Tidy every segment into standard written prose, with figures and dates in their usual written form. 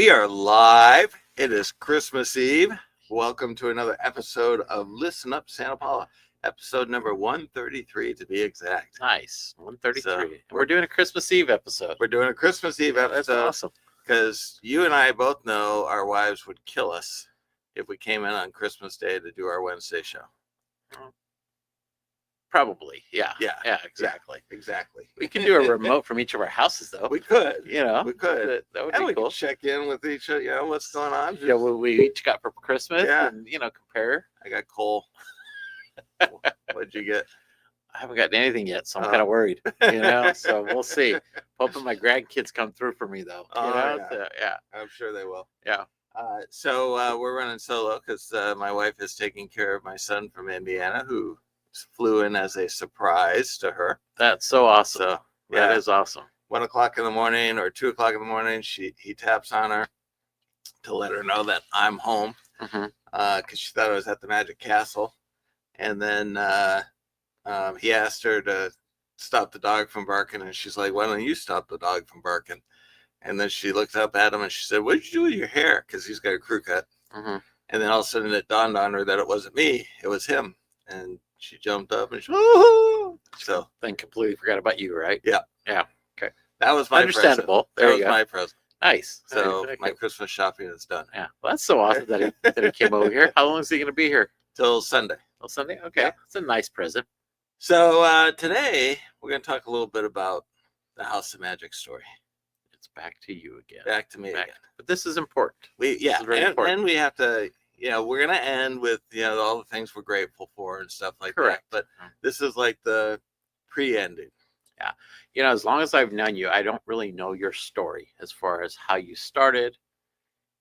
We are live. It is Christmas Eve. Welcome to another episode of Listen Up Santa Paula, episode number 133 to be exact. Nice, 133. So, we're doing a Christmas Eve episode. We're doing a Christmas Eve episode. That's awesome. Because you and I both know our wives would kill us if we came in on Christmas Day to do our Wednesday show. Probably, yeah. Yeah, exactly. Exactly. We can do a remote from each of our houses, though. We could. You know, We could. That would And be we cool. could check in with each other. You know, what's going on? Yeah, what we each got for Christmas, Yeah. and compare. I got coal. What'd you get? I haven't gotten anything yet, so I'm kind of worried. So we'll see. Hoping my grandkids come through for me, though. Yeah. So, yeah. I'm sure they will. Yeah. So we're running solo because my wife is taking care of my son from Indiana, who flew in as a surprise to her. That's so awesome. So That is awesome. 1 o'clock in the morning or 2 o'clock in the morning, he taps on her to let her know that I'm home because she thought I was at the Magic Castle, and then he asked her to stop the dog from barking, and she's like, "Why don't you stop the dog from barking?" And then she looked up at him and she said, "What did you do with your hair?" Because he's got a crew cut. And then all of a sudden it dawned on her that it wasn't me, it was him. And she jumped up and she, "Woo-hoo!" So Then completely forgot about you, right? that was my Understandable. present. That was you go. my present. Nice. So Okay. my Christmas shopping is done. Yeah. Well, that's so awesome that he came over here. How long is he going to be here? Till Sunday. Till Sunday? Okay. Yeah. It's a nice present. So today we're going to talk a little bit about the House of Magic story. It's back to you again. Back to me again. But this is important. This is very important. And we have to, we're going to end with, all the things we're grateful for and stuff like Correct. that. But this is like the pre-ending. Yeah. As long as I've known you, I don't really know your story as far as how you started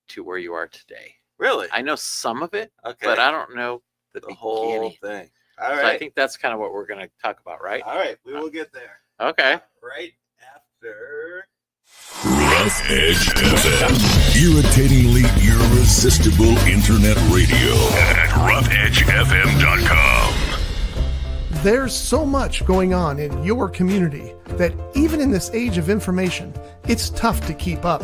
to where you are today. Really? I know some of it, Okay. but I don't know the whole beginning. thing. All So right. I think that's kind of what we're going to talk about, right? All right. We will get there. Okay. Right after. Rough Edge FM. Irritatingly irresistible internet radio at roughedgefm.com. There's so much going on in your community that even in this age of information, it's tough to keep up.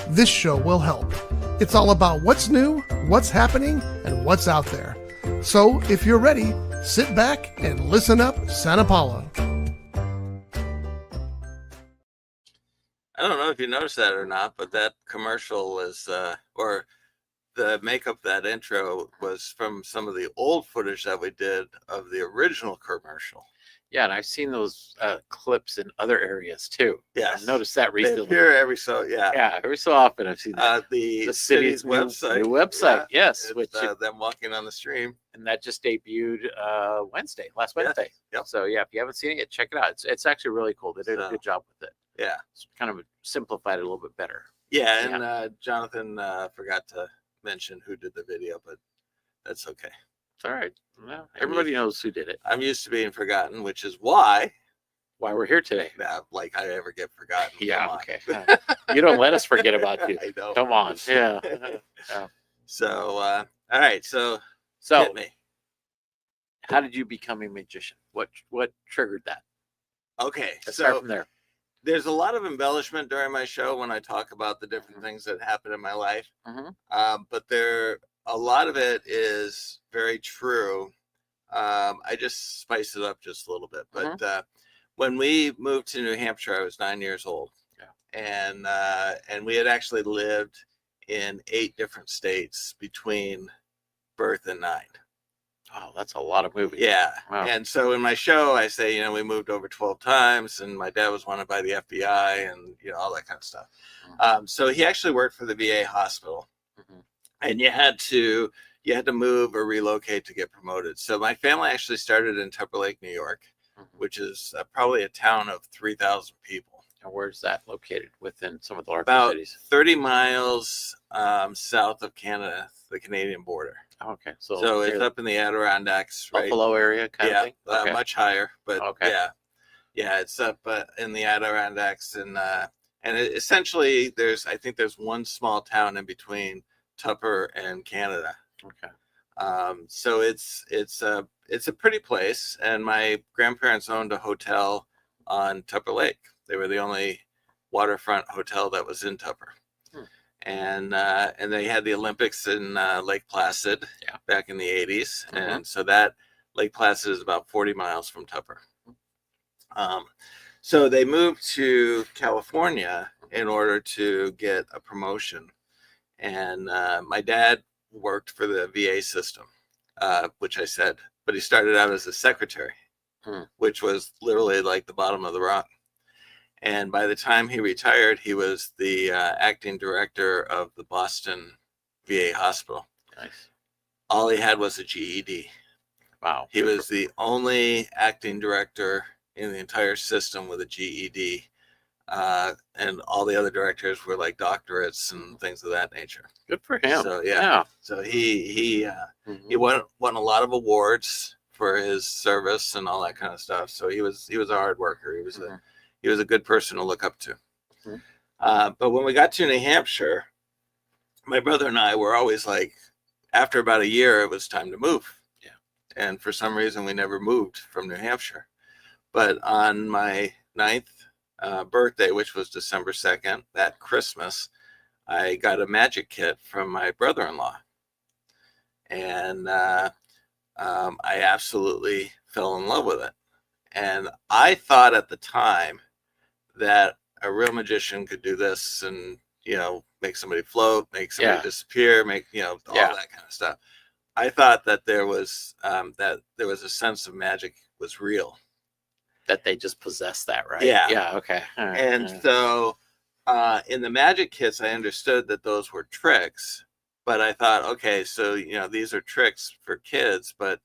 This show will help. It's all about what's new, what's happening, and what's out there. So if you're ready, sit back and listen up, Santa Paula. I don't know if you noticed that or not, but that commercial was, or the makeup of that intro was from some of the old footage that we did of the original commercial. Yeah, and I've seen those clips in other areas too. Yes. I've noticed that They recently. appear every yeah. Yeah, every so often I've seen that. The city's website. new website, yes, It's, which them walking on the stream. and that just debuted last Yes. Wednesday. Yep. So yeah, if you haven't seen it yet, check it out. It's actually really cool. They did a So- good job with it. Yeah. It's kind of simplified it a little bit better. Yeah, and Jonathan forgot to mention who did the video, but that's okay. It's all right. Well, everybody knows who did it. I'm used to being forgotten, which is why, Why we're here today. like, I ever get forgotten. Yeah. Come on. Okay. You don't let us forget about you. I know. Come on. Yeah. So, all right. So, So, hit me. how did you become a magician? What triggered that? Okay. Let's start So, from there. there's a lot of embellishment during my show when I talk about the different things that happen in my life. But a lot of it is very true. I just spice it up just a little bit. But when we moved to New Hampshire, I was 9 years old. Yeah. And we had actually lived in 8 different states between birth and 9. Oh, that's a lot of movies. Yeah. Wow. And so in my show, I say, we moved over 12 times and my dad was wanted by the FBI and, all that kind of stuff. So he actually worked for the VA hospital. And you had to move or relocate to get promoted. So my family actually started in Tupper Lake, New York, which is probably a town of 3,000 people. And where's that located within some of the larger About cities? 30 miles south of Canada, the Canadian border. Oh, okay. So it's up in the Adirondacks, right? Buffalo area kind of thing? Okay. Much higher, but Okay. yeah, it's up in the Adirondacks, and essentially I think there's one small town in between Tupper and Canada. Okay. So it's a pretty place, and my grandparents owned a hotel on Tupper Lake. They were the only waterfront hotel that was in Tupper. and they had the Olympics in Lake Placid back in the 80s, and so that Lake Placid is about 40 miles from Tupper. So they moved to California in order to get a promotion, and my dad worked for the VA system, which I said, but he started out as a secretary, which was literally like the bottom of the rock. And by the time he retired, he was the acting director of the Boston VA hospital. Nice. All he had was a GED. Wow. He was the only acting director in the entire system with a GED. And all the other directors were like doctorates and things of that nature. Good for him. So so he won a lot of awards for his service and all that kind of stuff. So he was a hard worker. He was a good person to look up to. But when we got to New Hampshire, my brother and I were always like, after about a year, it was time to move. Yeah. And for some reason, we never moved from New Hampshire. But on my 9th birthday, which was December 2nd, that Christmas, I got a magic kit from my brother-in-law. And I absolutely fell in love with it. And I thought at the time that a real magician could do this and, make somebody float, make somebody disappear, make, all that kind of stuff. I thought that there was a sense of magic was real. That they just possess that, right? Yeah. Yeah. Okay. All right. And so in the magic kits, I understood that those were tricks, but I thought, okay, so, these are tricks for kids, but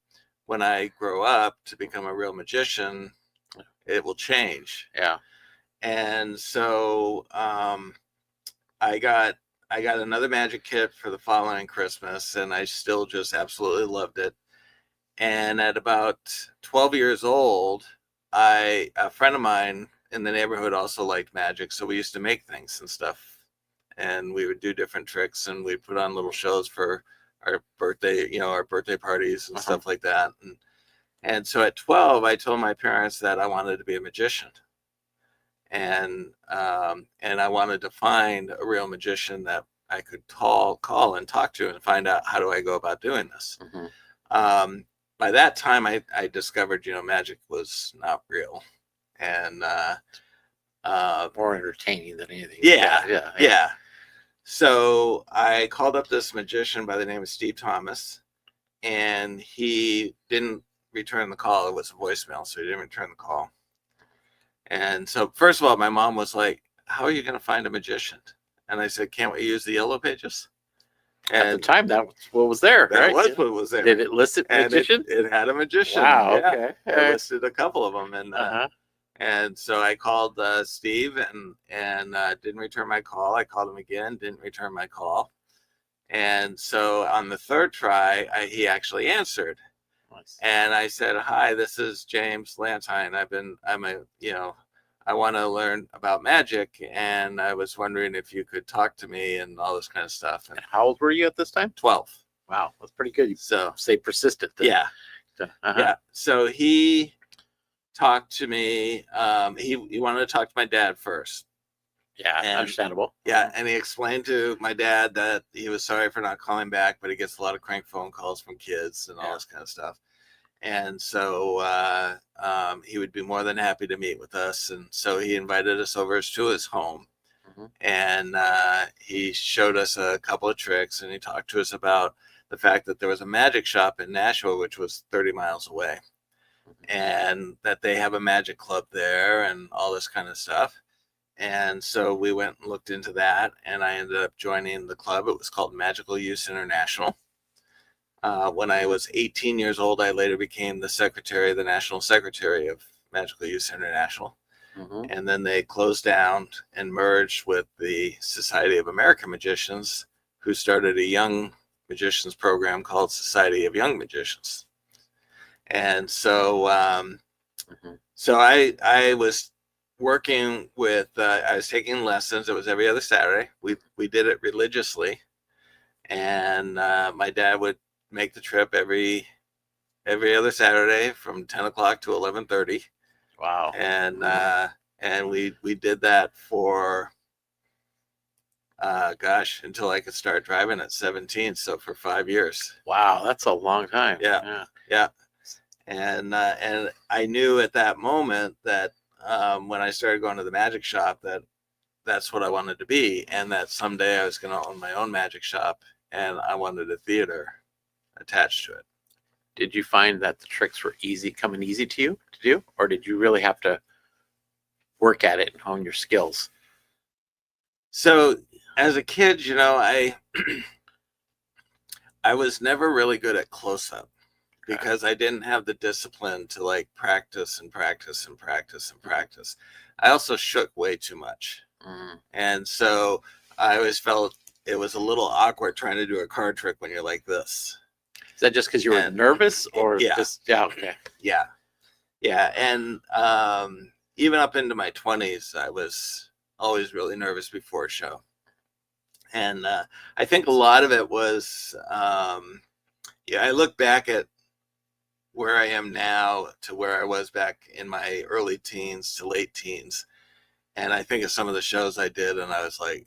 when I grow up to become a real magician, it will change. Yeah. And so I got another magic kit for the following Christmas, and I still just absolutely loved it. And at about 12 years old, a friend of mine in the neighborhood also liked magic, so we used to make things and stuff, and we would do different tricks, and we'd put on little shows for our birthday, our birthday parties and stuff like that. And so at 12, I told my parents that I wanted to be a magician, and I wanted to find a real magician that I could call and talk to and find out how do I go about doing this. By that time, I discovered, magic was not real, and more entertaining than anything. Yeah. So I called up this magician by the name of Steve Thomas, and he didn't return the call. It was a voicemail, so he didn't return the call. And so, first of all, my mom was like, "How are you going to find a magician?" And I said, "Can't we use the Yellow Pages?" And at the time, that was what was there. That right? was what was there. Did it list a magician? It had a magician. Wow. Yeah. Okay. It listed a couple of them, and so I called Steve and didn't return my call. I called him again, didn't return my call. And so on the third try, he actually answered. Nice. And I said, "Hi, this is James Lantine. I want to learn about magic, and I was wondering if you could talk to me and all this kind of stuff." And how old were you at this time? 12. Wow, that's pretty good. You So stay persistent. Then. yeah. Yeah. So he talked to me. He wanted to talk to my dad first. Yeah, And- understandable. Yeah, and he explained to my dad that he was sorry for not calling back, but he gets a lot of crank phone calls from kids and all this kind of stuff. And so he would be more than happy to meet with us. And so he invited us over to his home. And he showed us a couple of tricks, and he talked to us about the fact that there was a magic shop in Nashua, which was 30 miles away, and that they have a magic club there and all this kind of stuff. And so we went and looked into that, and I ended up joining the club. It was called Magical Use International. When I was 18 years old, I later became the national secretary of Magical Use International. And then they closed down and merged with the Society of American Magicians, who started a young magicians program called Society of Young Magicians. And so, so I was working with, I was taking lessons. It was every other Saturday. We did it religiously. And my dad would make the trip every other Saturday from 10 o'clock to 11:30. Wow. And we did that for gosh, until I could start driving at 17. So for 5 years. Wow, that's a long time. Yeah. Yeah. And I knew at that moment that when I started going to the magic shop that that's what I wanted to be, and that someday I was going to own my own magic shop, and I wanted a theater attached to it. Did you find that the tricks were coming easy to you to do, or did you really have to work at it and hone your skills? So as a kid, you know, I was never really good at close-up because I didn't have the discipline to like practice and practice and practice and practice. I also shook way too much. And so I always felt it was a little awkward trying to do a card trick when you're like this. Is that just because you were nervous, or just okay? Yeah. And even up into my 20s, I was always really nervous before a show. And I think a lot of it was, I look back at where I am now to where I was back in my early teens to late teens. And I think of some of the shows I did, and I was like,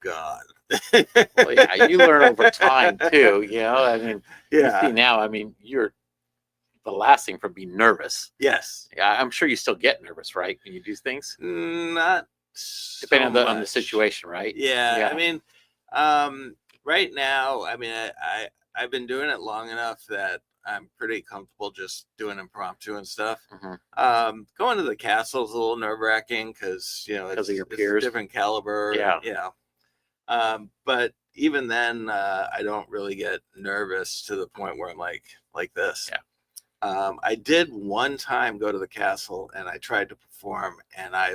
God. Well, yeah, you learn over time too. I mean, you see now. I mean, you're the last thing from being nervous. Yes. Yeah, I'm sure you still get nervous, right, when you do things. Not depending on the situation, right? Yeah. I mean, right now, I mean, I've been doing it long enough that I'm pretty comfortable just doing impromptu and stuff. Going to the castle is a little nerve-wracking because because of your peers, it's a different caliber. But even then, I don't really get nervous to the point where I'm like this. I did one time go to the castle and I tried to perform, and I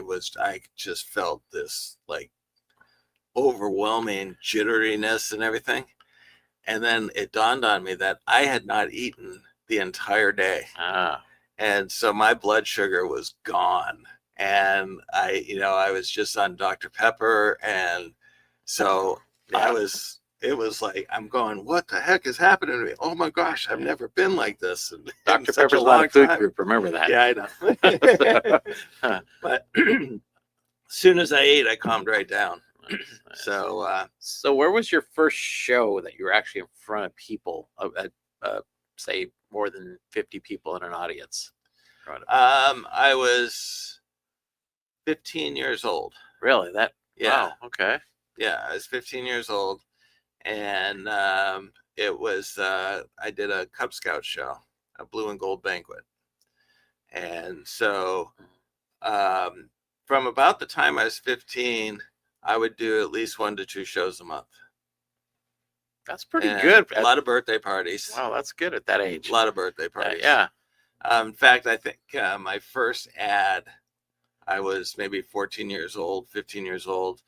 just felt this like overwhelming jitteriness and everything. And then it dawned on me that I had not eaten the entire day. And so my blood sugar was gone. And I was just on Dr. Pepper. And so it was like, I'm going, what the heck is happening to me? Oh my gosh, I've never been like this. Dr. Pepper's not a food group. Remember that. Yeah, I know. But as soon as I ate, I calmed right down. So where was your first show that you were actually in front of people, say more than 50 people in an audience? I was 15 years old. Really? Yeah. Wow, okay. Yeah, I was 15 years old, and it was I did a Cub Scout show, a blue and gold banquet. And so from about the time I was 15, I would do at least 1 to 2 shows a month. That's pretty good. A lot of birthday parties. Wow, that's good at that age. A lot of birthday parties. Yeah. In fact, I think my first ad, I was maybe 14 years old, 15 years old.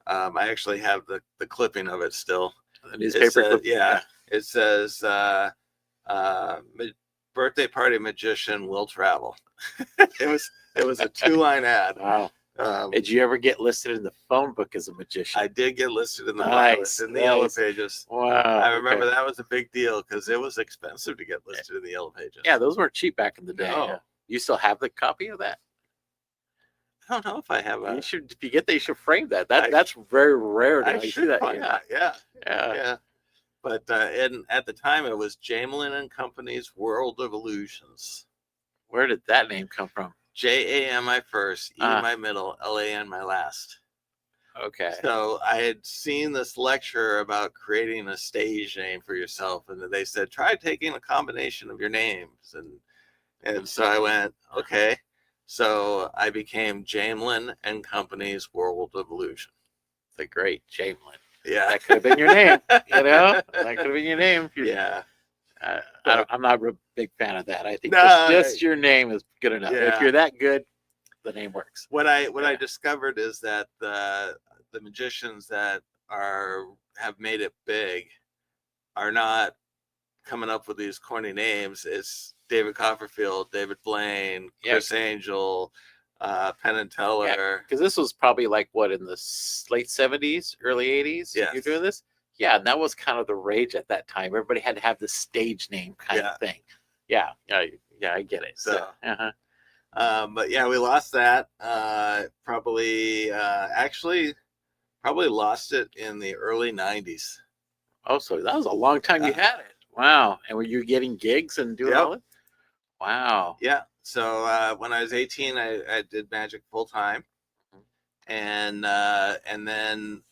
I actually have the clipping of it still. The newspaper clip. Yeah. It says, birthday party magician will travel. It was a 2-line ad. Wow. Did you ever get listed in the phone book as a magician? I did get listed in the Yellow Pages. Wow. I remember that was a big deal because it was expensive to get listed in the Yellow Pages. Yeah, those weren't cheap back in the day. No. Yeah. You still have the copy of that? I don't know if I have You should, if you get that, you should frame that. That's very rare now. You see that? Yeah. But at the time, it was Jamelin and Company's World of Illusions. Where did that name come from? J-A-M my first, E my middle, L-A-N my last. Okay. So I had seen this lecture about creating a stage name for yourself, and they said, try taking a combination of your names. And so I went, okay. So I became Jamelin and Company's World of Illusion. The great Jamelin. Yeah. That could have been your name. That could have been your name. Yeah. I'm not a big fan of that. I think just your name is good enough. Yeah. If you're that good, the name works. What I discovered is that the magicians that have made it big are not coming up with these corny names. It's David Copperfield, David Blaine, Chris Angel, Penn and Teller. Because this was probably like what, in the late 70s, early 80s? Yeah. You're doing this? Yeah, and that was kind of the rage at that time. Everybody had to have the stage name kind of thing. Yeah, I get it. So, uh-huh. But yeah, we lost that. Probably, actually, probably lost it in the early 90s. Oh, so that was a long time you had it. Wow. And were you getting gigs and doing Yep. all that? Wow. Yeah. So when I was 18, I did magic full time, and then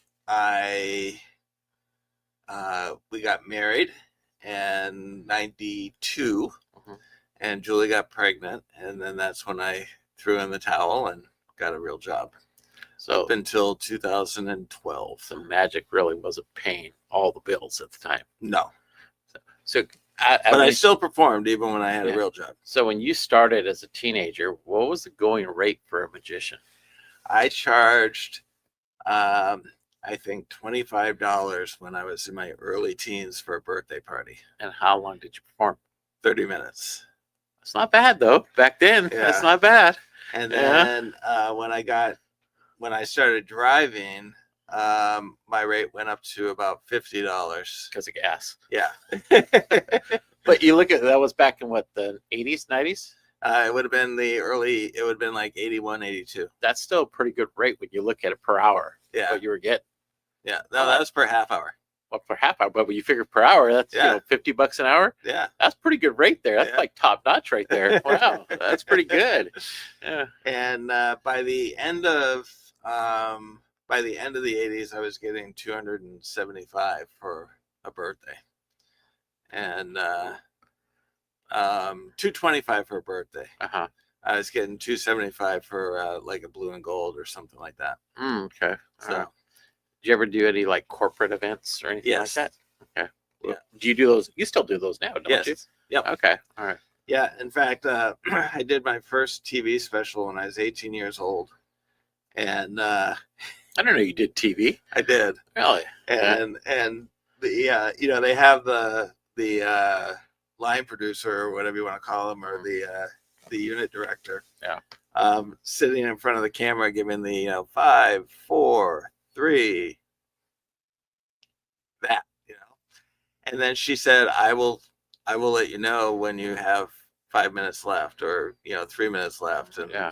we got married in 92, Mhm. and Julie got pregnant, and then that's when I threw in the towel and got a real job. So Up until 2012. the magic really was a pain, all the bills at the time. No, So, but I still performed even when I had Yeah. a real job. so when you started as a teenager, what was the going rate for a magician? I charged, I think $25 when I was in my early teens for a birthday party. And how long did you perform? 30 minutes. It's not bad though. Back then, that's Yeah. not bad. And Yeah. then when I started driving, my rate went up to about $50. Because of gas. Yeah. But you look at that was back in what, the 80s, 90s? It would have been it would have been like 81, 82. That's still a pretty good rate when you look at it per hour. Yeah. What you were getting. Yeah. No, that was per half hour. Well, per half hour, but when you figure per hour, that's Yeah. $50 an hour. Yeah. That's pretty good rate there. That's Yeah. like top notch right there. Wow, that's pretty good. Yeah. And by the end of the 80s, I was getting 275 for a birthday, and 225 for a birthday. Uh-huh. I was getting 275 for like a blue and gold or something like that. Okay. So Did you ever do any like corporate events or anything Yes. like that? Okay. Yeah. Do you do those? You still do those now, don't you? yes, yep. Okay. All right. Yeah, in fact, I did my first TV special when I was 18 years old, and I don't know you did TV. I did. Really? And the they have the line producer or whatever you want to call him, or the unit director, sitting in front of the camera giving the 5, 4, 3, that, and then she said, I will let you know when you have 5 minutes left, or 3 minutes left. And Yeah.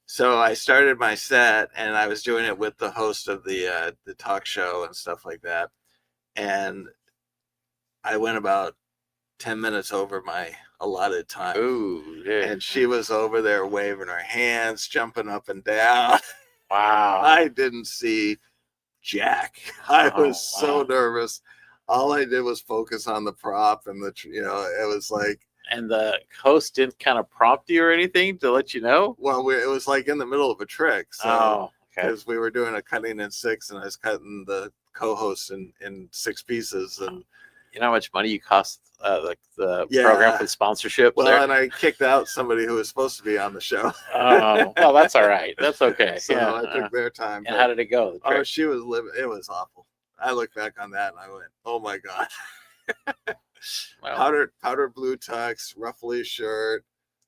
so I started my set, and I was doing it with the host of the talk show and stuff like that, and I went about 10 minutes over my allotted time. Ooh, yeah. And she was over there waving her hands, jumping up and down. Wow. I didn't see jack. I Oh, was so wow. nervous. All I did was focus on the prop, and it was like, And the host didn't kind of prompt you or anything to let you know? well, it was like in the middle of a trick. So, Oh, okay. because we were doing a cutting in 6, and I was cutting the co-host in 6 pieces. And You know how much money you cost like the Yeah. program for the sponsorships well, there? and I kicked out somebody who was supposed to be on the show. Oh, well, that's all right. That's okay. So yeah. I took their time. And but- how did it go? the Oh, trick? she was living. It was awful. I look back on that and I went, "Oh my god!" Well, powder blue tux, ruffly shirt,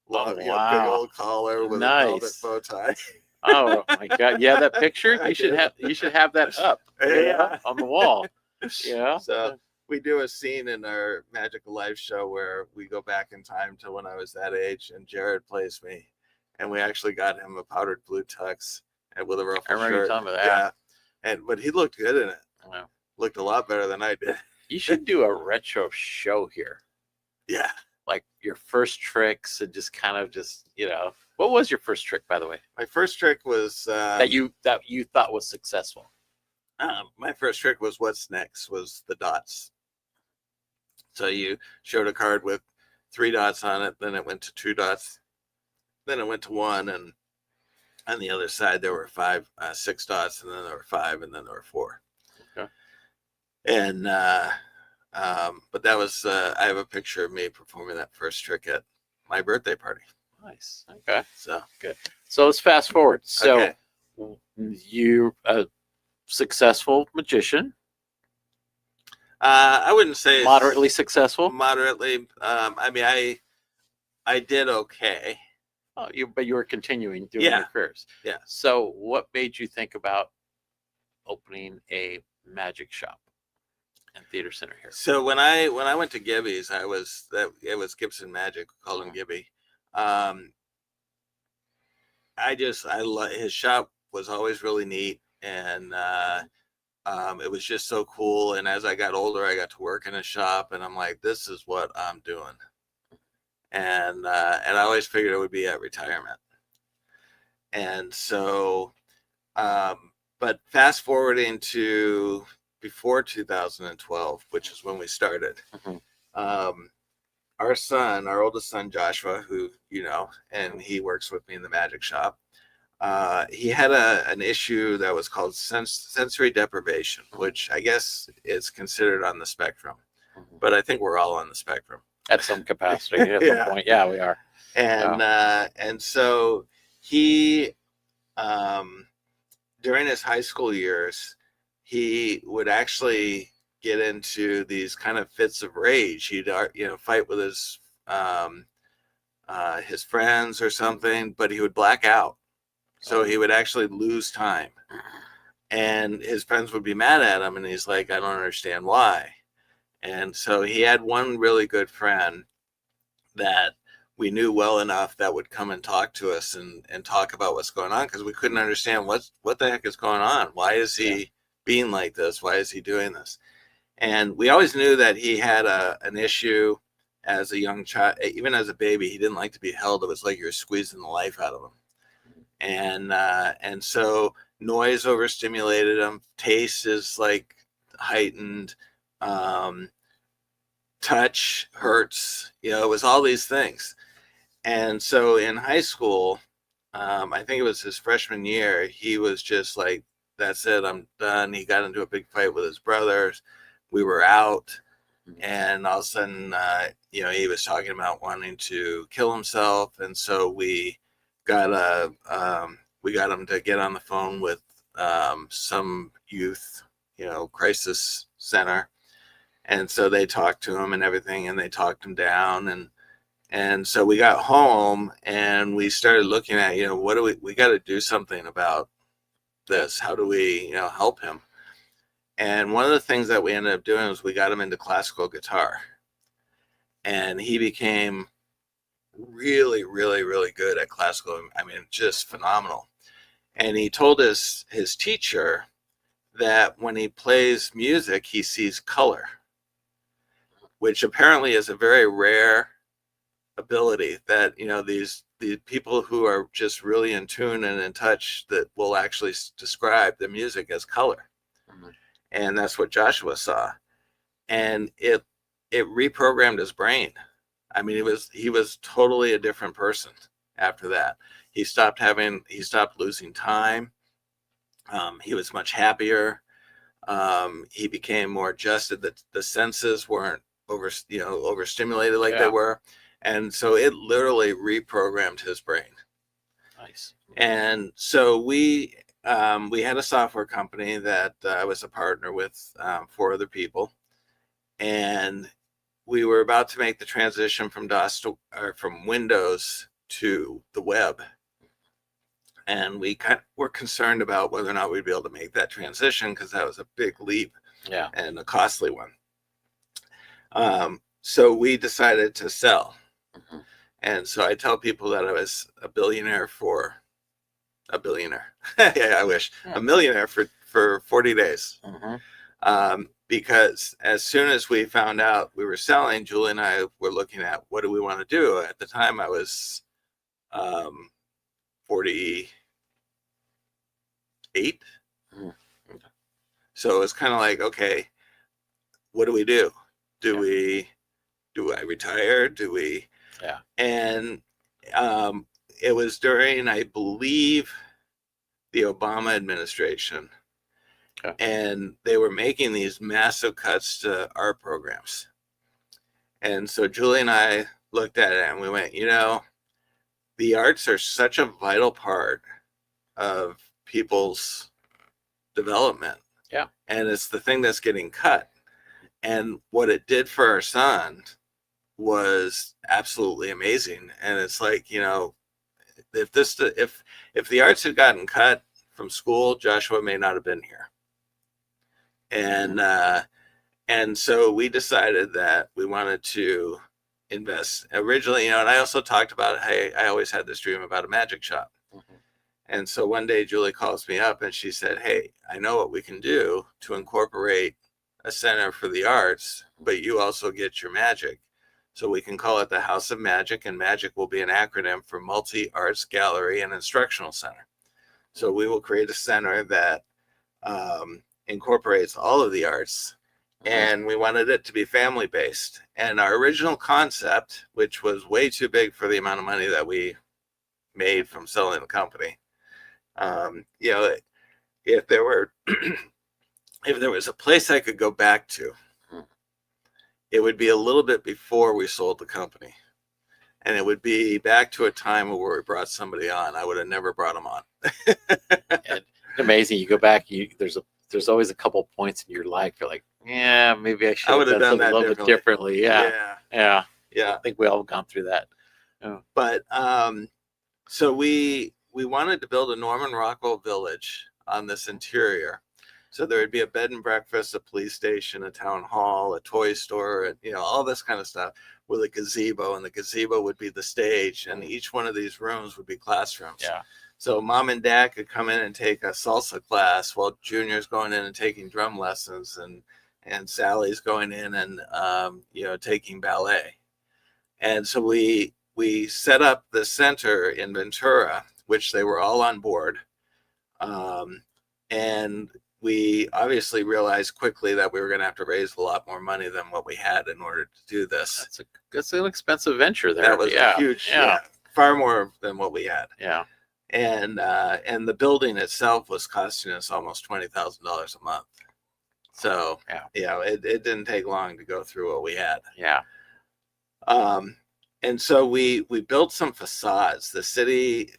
long, big wow. old collar with Nice. a velvet bow tie. oh my God! Yeah, that picture. I You should did. have that up. Yeah. On the wall. Yeah. So we do a scene in our Magical Life show where we go back in time to when I was that age, and Jared plays me, and we actually got him a powdered blue tux and with a I ruffled remember you shirt. telling me that. Yeah, but he looked good in it. Wow. Looked a lot better than I did. You should do a retro show here, Yeah. like your first tricks and just kind of What was your first trick, by the way, My first trick was that you thought was successful? my first trick was what's next was the dots. So you showed a card with 3 dots on it, then it went to 2 dots, then it went to 1, and on the other side there were 6 dots, and then there were 5, and then there were 4. Okay. And but that was I have a picture of me performing that first trick at my birthday party. Nice. Okay. So So let's fast forward. So okay. you're a successful magician, I wouldn't say moderately successful. moderately. I mean, I did okay. Oh, but you were continuing doing Yeah. your careers. Yeah. So what made you think about opening a magic shop and theater center here? So when I went to Gibby's, it was Gibson Magic, we called him Gibby. His shop was always really neat. and it was just so cool. And as I got older, I got to work in a shop, and I'm like, this is what I'm doing. And I always figured it would be at retirement. And so, but fast forwarding to before 2012, which is when we started, our son, our oldest son, Joshua, who, and he works with me in the magic shop, he had an issue that was called sensory deprivation, which I guess is considered on the spectrum, but I think we're all on the spectrum at some capacity. At some point, yeah, we are. And so he, during his high school years, he would actually get into these kind of fits of rage. He'd, fight with his friends or something, but he would black out. So he would actually lose time, and his friends would be mad at him, and he's like, I don't understand why. And so he had one really good friend that we knew well enough that would come and talk to us and talk about what's going on, because we couldn't understand what the heck is going on. Why is he being like this? Why is he doing this? And we always knew that he had an issue as a young child. Even as a baby, he didn't like to be held. It was like you're squeezing the life out of him. And so noise overstimulated him. Taste is like heightened. Touch hurts. It was all these things. And so in high school, I think it was his freshman year, he was just like, that's it, I'm done. He got into a big fight with his brothers. We were out, and all of a sudden, he was talking about wanting to kill himself. And so we got him to get on the phone with some youth, crisis center. And so they talked to him and everything, and they talked him down. And so we got home, and we started looking at, what do we got to do something about this. How do we, help him? And one of the things that we ended up doing was we got him into classical guitar, and he became really, really, really good at classical. I mean, just phenomenal. And he told his teacher that when he plays music, he sees color, which apparently is a very rare ability, that these people who are just really in tune and in touch, that will actually describe the music as color. And that's what Joshua saw, and it reprogrammed his brain. I mean, he was totally a different person after that. He stopped losing time. He was much happier. He became more adjusted. The senses weren't overstimulated like they were. And so it literally reprogrammed his brain. Nice. And so we had a software company that I was a partner with, 4 other people, and we were about to make the transition from from Windows to the web. And we were concerned about whether or not we'd be able to make that transition, because that was a big leap and a costly one. So we decided to sell. And so I tell people that I was a billionaire for a billionaire. Yeah, I wish. A millionaire for 40 days. Because as soon as we found out we were selling, Julie and I were looking at, what do we want to do? At the time I was 48. So it was kind of like, okay, what do we do? Do I retire? Do we? Yeah. And it was during, I believe, the Obama administration. Okay. And they were making these massive cuts to art programs. And so Julie and I looked at it and we went, the arts are such a vital part of people's development. Yeah. And it's the thing that's getting cut. And what it did for our son was absolutely amazing. And it's like, if the arts had gotten cut from school, Joshua may not have been here. And so we decided that we wanted to invest originally, and I also talked about, hey, I always had this dream about a magic shop. And so one day Julie calls me up and she said, "Hey, I know what we can do to incorporate a center for the arts, but you also get your magic. So we can call it the House of Magic, and magic will be an acronym for Multi-Arts Gallery and Instructional Center. So we will create a center that incorporates all of the arts, and we wanted it to be family-based. And our original concept, which was way too big for the amount of money that we made from selling the company, you know, if there were if there was a place I could go back to, it would be a little bit before we sold the company, and it would be back to a time where we brought somebody on. I would have never brought them on. And amazing. You go back, there's always a couple points in your life you're like, yeah, maybe I should have done that a little bit differently. Yeah. I think we all have gone through that. But so we wanted to build a Norman Rockwell village on this interior. So there would be a bed and breakfast, a police station, a town hall, a toy store, and, you know, all this kind of stuff with a gazebo, and the gazebo would be the stage, and each one of these rooms would be classrooms. Yeah. So mom and dad could come in and take a salsa class while Junior's going in and taking drum lessons, and Sally's going in and you know, taking ballet. And so we set up the center in Ventura, which they were all on board. And we obviously realized quickly that we were going to have to raise a lot more money than what we had in order to do this. That's an expensive venture there. That was a huge, far more than what we had. Yeah. And the building itself was costing us almost $20,000 a month. So it didn't take long to go through what we had. Yeah. And so we built some facades. The city,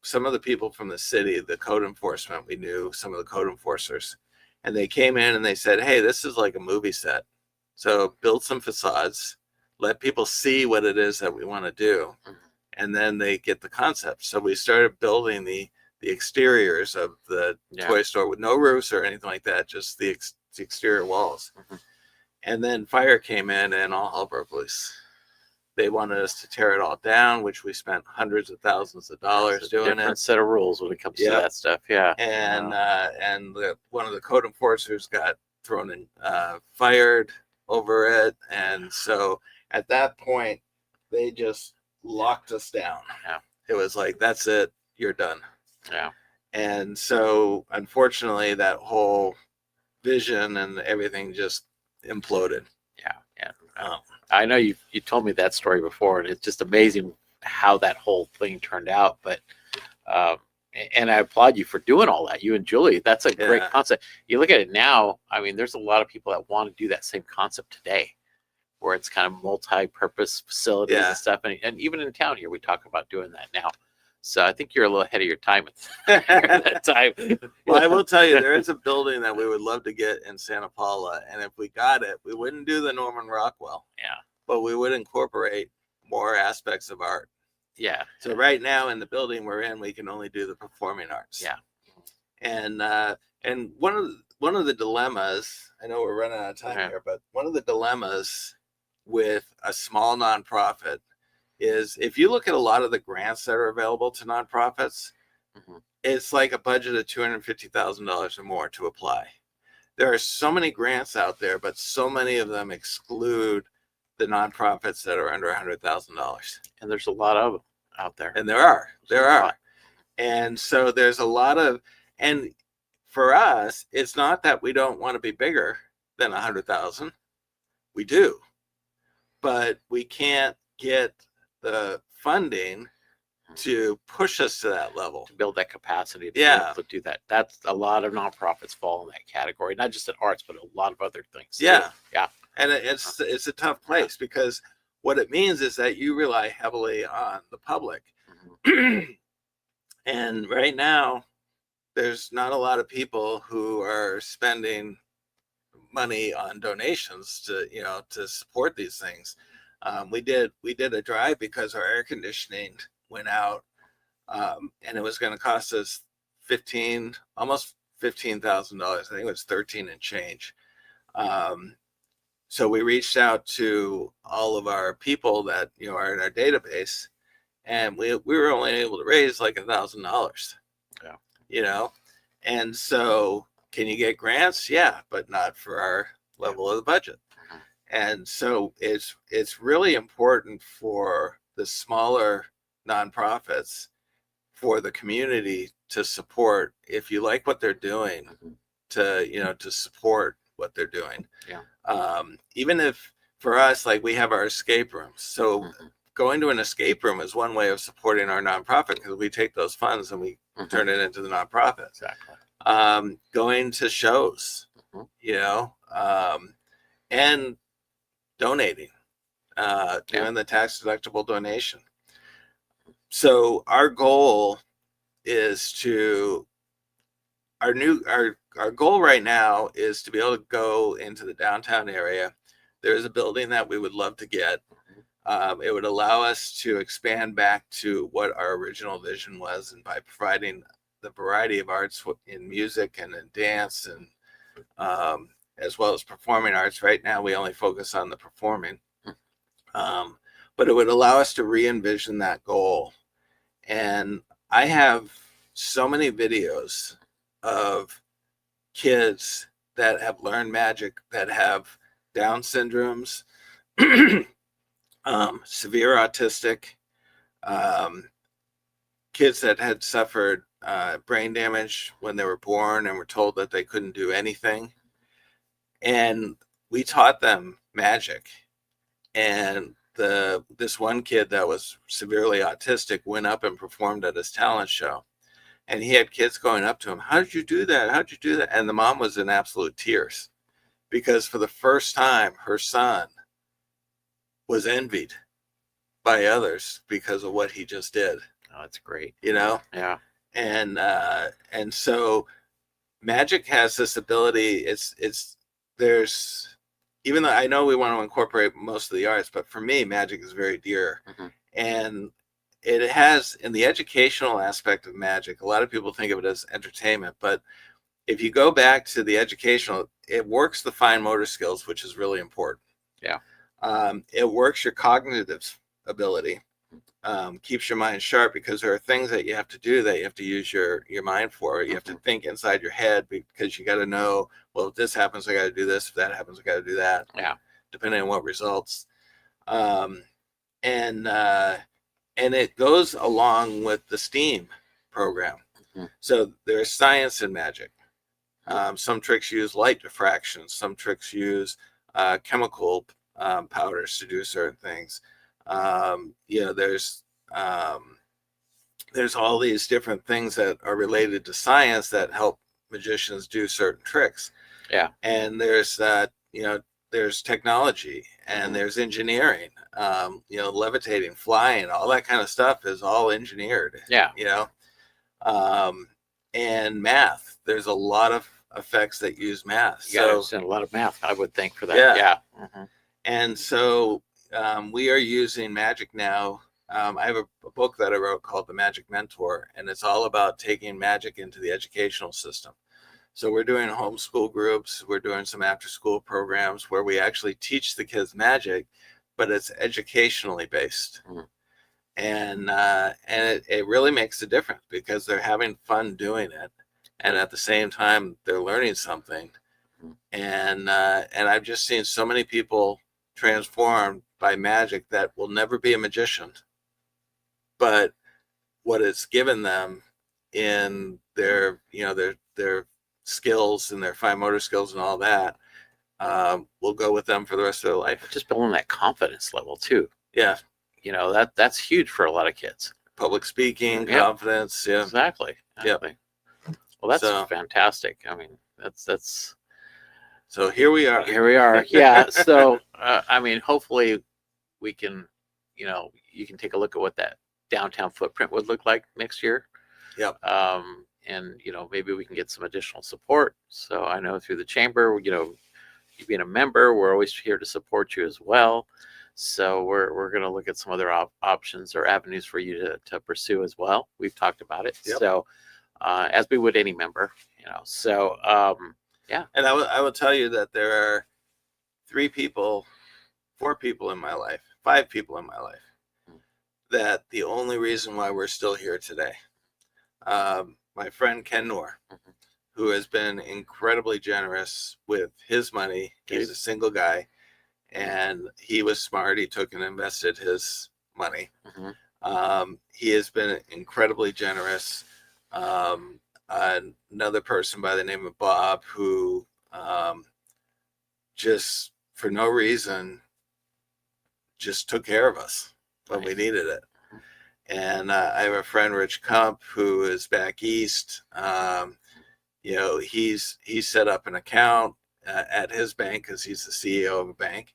some of the people from the city, the code enforcement, we knew some of the code enforcers, and they came in and they said, "Hey, this is like a movie set. So build some facades, let people see what it is that we want to do." And then they get the concept. So we started building the exteriors of the toy store with no roofs or anything like that, just the exterior walls. And then fire came in and all hell broke loose. They wanted us to tear it all down, which we spent hundreds of thousands of dollars doing. Different set of rules when it comes to that stuff. Yeah. And one of the code enforcers got thrown in, fired over it. And so at that point, they just locked us down. Yeah. It was like, that's it, you're done. Yeah. And so unfortunately, that whole vision and everything just imploded. Yeah. I know you told me that story before, and it's just amazing how that whole thing turned out. But and I applaud you for doing all that. You and Julie, that's a great concept. You look at it now. I mean, there's a lot of people that want to do that same concept today, where it's kind of multi-purpose facilities and stuff. And even in town here, we talk about doing that now. So I think you're a little ahead of your time at that time. Well, I will tell you, there is a building that we would love to get in Santa Paula. And if we got it, we wouldn't do the Norman Rockwell. Yeah. But we would incorporate more aspects of art. Yeah. So right now in the building we're in, we can only do the performing arts. Yeah. And one of the dilemmas, I know we're running out of time here, but one of the dilemmas with a small nonprofit is, if you look at a lot of the grants that are available to nonprofits, it's like a budget of $250,000 or more to apply. There are so many grants out there, but so many of them exclude the nonprofits that are under $100,000. And there's a lot of them out there. And there are. And so there's a lot of, and for us, it's not that we don't want to be bigger than 100,000. We do, but we can't get the funding to push us to that level, to build that capacity to be able to do that. That's a lot of nonprofits fall in that category, not just in arts, but a lot of other things. Yeah. Yeah. And it's a tough place, because what it means is that you rely heavily on the public. And right now, there's not a lot of people who are spending money on donations to support these things. We did a drive because our air conditioning went out, and it was going to cost us almost $15,000. I think it was 13 and change. So we reached out to all of our people that are in our database, and we were only able to raise like $1,000. you know. And so, can you get grants? Yeah, but not for our level of the budget. And so it's really important for the smaller nonprofits, for the community to support, if you like what they're doing, to support what they're doing. Even if, for us, like, we have our escape rooms. So going to an escape room is one way of supporting our nonprofit, because we take those funds and we turn it into the nonprofit. Exactly. Going to shows, and donating, doing the tax deductible donation. So our goal is our goal right now is to be able to go into the downtown area. There's a building that we would love to get. It would allow us to expand back to what our original vision was, and by providing the variety of arts in music and in dance, and as well as performing arts. Right now, we only focus on the performing, but it would allow us to re-envision that goal. And I have so many videos of kids that have learned magic that have Down syndromes, severe autistic, kids that had suffered brain damage when they were born and were told that they couldn't do anything. And we taught them magic. And this one kid that was severely autistic went up and performed at his talent show. And he had kids going up to him, "How did you do that? How'd you do that?" And the mom was in absolute tears, because for the first time, her son was envied by others because of what he just did. Oh, that's great. Yeah. And so magic has this ability. There's, even though I know we want to incorporate most of the arts, but for me, magic is very dear. And it has, in the educational aspect of magic, a lot of people think of it as entertainment, but if you go back to the educational, it works the fine motor skills, which is really important. It works your cognitive ability, keeps your mind sharp, because there are things that you have to do that you have to use your mind for. You have to think inside your head, because you got to know, well, if this happens, I got to do this. If that happens, I got to do that. Depending on what results. And it goes along with the STEAM program. So there's science in magic. Some tricks use light diffraction. Some tricks use chemical powders to do certain things. There's all these different things that are related to science that help magicians do certain tricks. And there's there's technology, and there's engineering, levitating, flying, all that kind of stuff is all engineered. And math, there's a lot of effects that use math. You got to understand a lot of math, I would think, for that. And so we are using magic now. I have a book that I wrote called The Magic Mentor, and it's all about taking magic into the educational system. So we're doing homeschool groups. We're doing some after-school programs where we actually teach the kids magic, but it's educationally based. And it really makes a difference, because they're having fun doing it, and at the same time they're learning something. And I've just seen so many people transformed by magic that will never be a magician, but what it's given them in their skills and their fine motor skills and all that will go with them for the rest of their life. Just building that confidence level too. That's huge for a lot of kids. Public speaking, confidence. Exactly. Well, that's fantastic. I mean, that's so here we are. Yeah. So hopefully we can, you can take a look at what that downtown footprint would look like next year. And maybe we can get some additional support. So I know through the chamber, you being a member, we're always here to support you as well. So we're going to look at some other options or avenues for you to pursue as well. We've talked about it. So as we would any member, so And I will tell you that there are 4 people in my life, 5 people in my life, that the only reason why we're still here today my friend Ken Noor, who has been incredibly generous with his money. He's a single guy, and he was smart. He took and invested his money. He has been incredibly generous. Another person by the name of Bob, who just for no reason just took care of us when we needed it. And I have a friend, Rich Kump, who is back east. You know, he's set up an account at his bank because he's the CEO of a bank.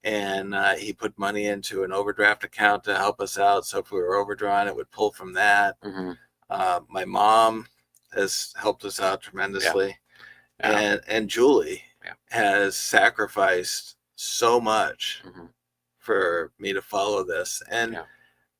And he put money into an overdraft account to help us out. So if we were overdrawn, it would pull from that. My mom has helped us out tremendously. And Julie has sacrificed so much for me to follow this. And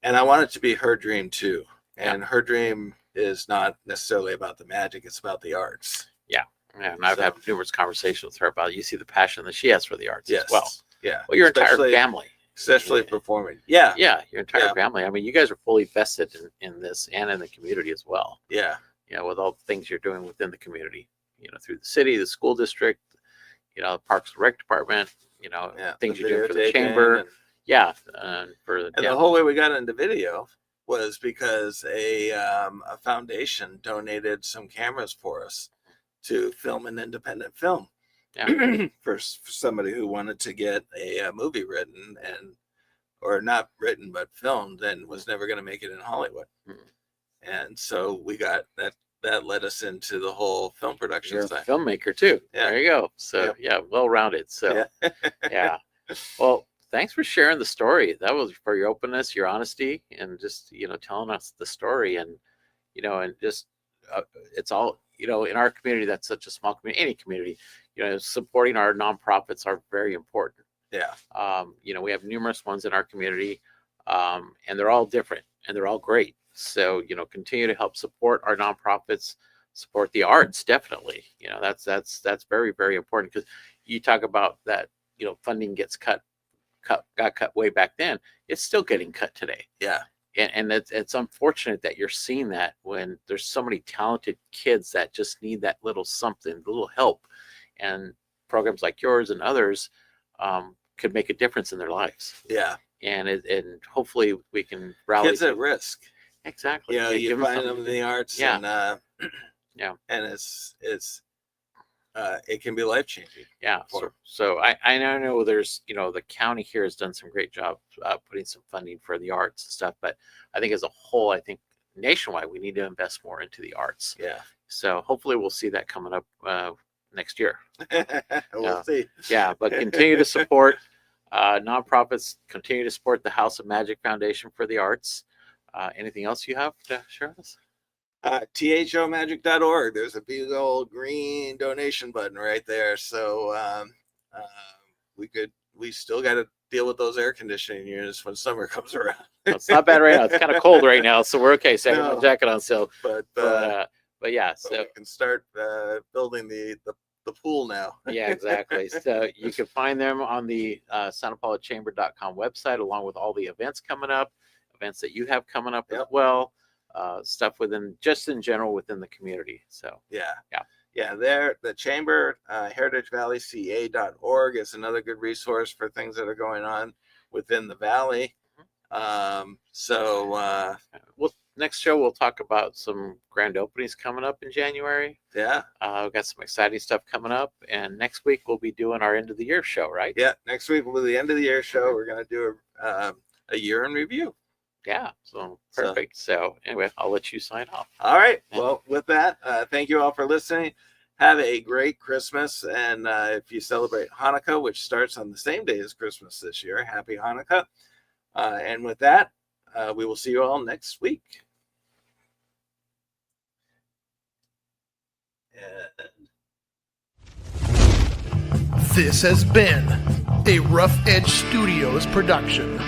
I want it to be her dream too. And her dream is not necessarily about the magic, it's about the arts. Yeah, and I've had numerous conversations with her about it. You see the passion that she has for the arts as well. Well, your entire family. Especially performing. Your entire family. I mean, you guys are fully vested in this and in the community as well. You know, with all the things you're doing within the community, you know, through the city, the school district, you know, Parks and Rec Department, you know, things you're doing for the chamber. And the whole way we got into video was because a foundation donated some cameras for us to film an independent film for somebody who wanted to get a movie written or not written but filmed and was never going to make it in Hollywood. And so we got that led us into the whole film production. You're a filmmaker too. There you go. So well-rounded. So well, thanks for sharing the story. That was for your openness, your honesty, and just, you know, telling us the story. And, you know, and just it's all, you know, in our community, that's such a small community, any community, you know, supporting our nonprofits are very important. You know, we have numerous ones in our community, and they're all different and they're all great. So, you know, continue to help support our nonprofits, support the arts. Definitely. You know, that's very, very important, because you talk about that, you know, funding gets got cut way back then. It's still getting cut today. And it's unfortunate that you're seeing that when there's so many talented kids that just need that little something, a little help, and programs like yours and others could make a difference in their lives. And hopefully we can rally kids at risk. Exactly. You know, you find them in the arts, and and it's it can be life changing. So I know there's, you know, the county here has done some great job putting some funding for the arts and stuff, but I think as a whole, I think nationwide we need to invest more into the arts. So hopefully we'll see that coming up next year. We'll see. But continue to support nonprofits. Continue to support the House of Magic Foundation for the Arts. Anything else you have to share with us? THOmagic.org. There's a big old green donation button right there. So we still got to deal with those air conditioning units when summer comes around. It's not bad right now. It's kind of cold right now, so we're okay. So I have my jacket on still. But yeah, so we can start building the pool now. Exactly. So you can find them on the SantaPaulaChamber.com website, along with all the events coming up, events that you have coming up as well. Stuff within, just in general, within the community. So there, the chamber, heritagevalleyca.org is another good resource for things that are going on within the valley. Next show we'll talk about some grand openings coming up in January. We've got some exciting stuff coming up, and next week we'll be doing our end of the year show, right? Next week will be the end of the year show. We're going to do a year in review. So perfect. So anyway, I'll let you sign off. All right. Well, with that, thank you all for listening. Have a great Christmas. And if you celebrate Hanukkah, which starts on the same day as Christmas this year, happy Hanukkah. And with that, we will see you all next week. This has been a Rough Edge Studios production.